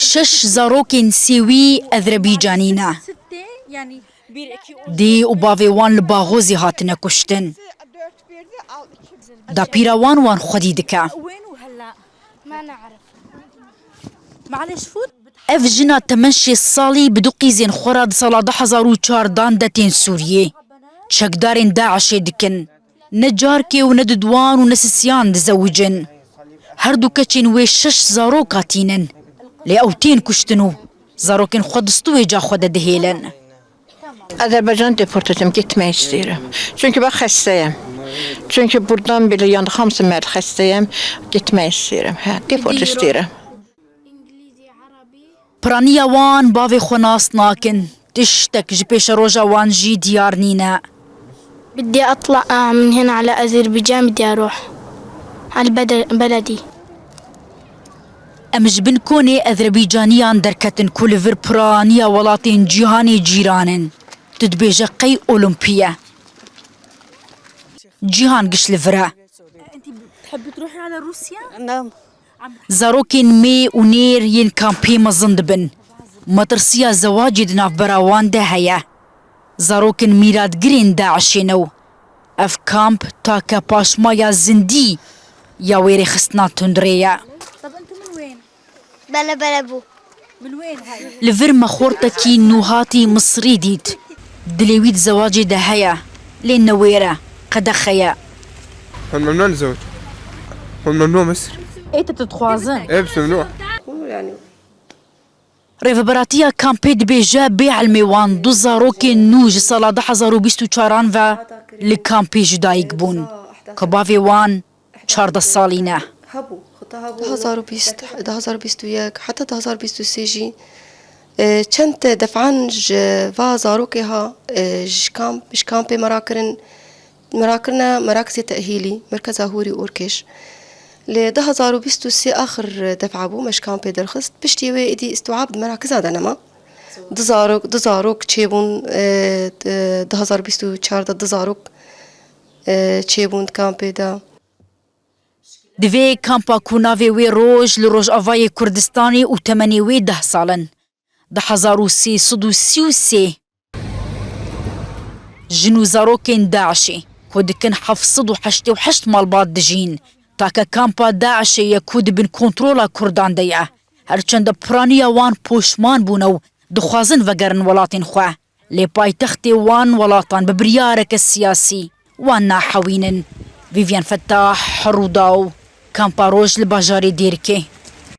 6 زاروکên سێوی ئەذرەبیجانینە دێ û bavê wan li baxozê hatine kuştin. Dapîra wan xwedî dike. Ev jina temen 6 salî bi du qîzên xwe re di sala 2014 detên Sûriyê. Çekdarên Daişê dikin. Ne carkê û ne di duwan û ne sisiyan dizewicin. Her du keçên wê 6 zarok hatînin. Lê ew tên kuştin û zarokên xwe di stûyê ca xwe de dihêlin. Azerbaycan deportasyon gitmek istiyorum. Çünkü ben hastayım. Çünkü buradan bile yandı hamısı mert hastayım. Gitmek istiyorum. Deport istiyorum. Piraniya wan bavê xwe nas nakin. Tiştek ji pêşa roja wan jî diyar nîne. بدي أطلع من هنا على أذربيجان بدي أروح على بلدي. Em ji bin konê Ezrebîcaniyan derketin ku li vir piraniya welatên cîhanê cîranin. Tu dibêje qey Olimpiye. Cîhan giş li vir e. Zarokên mê û nêr yên kampê mezin dibin. Matirsiya zewacê di navbera wan de heye. Zarokên mîradgirên Daişê ne û ev kamp take paşmaya zindî ya wêrê xistina tundrê ye. بلا بلا بو Li vir mexortekî nûhatî Misrî dît. Dilê wî di zewacê de heye. Lê ne wêre, qedexe ye. هون ممنوع الزواج. هون ممنوع مصر. Ê te dixwazin. ايه بس ممنوع. Rêveberatiya kampê dibêje bê elmê wan du zarokên nû ji sala 2024 ve li kampê jidayîk bûn. Ku bavê wan 14 salî ne. 2021 حتى 2023 چند دفعان و زاروكها كامبي مراكرنا مراكز تأهيلي مركز هوري أوركش ل 2023 آخر دفعة بو مش كامبي درخست بشتي ويدي استوعاب مراكز هذا نما دزاروك تشيبون 2024 دزاروك تشيبون كامبي دا. Divê kampa ku navê wê roj li Rojavayê Kurdistanê û temenê wê 10 salin. 1333 jin û zarokên Daişê ku dikin 788 malbat dijîn. Take kampa Daişê ye ku dibin kontrola Kurdan de ye. Herçende piraniya wan poşman bûne û dixwazin vegerin welatên xwe. Lê paytextê wan welatan bi biryareke siyasî wan naxewînin. Vivian Fettah, Rûda û kampa roj li bajarê Dêrikê.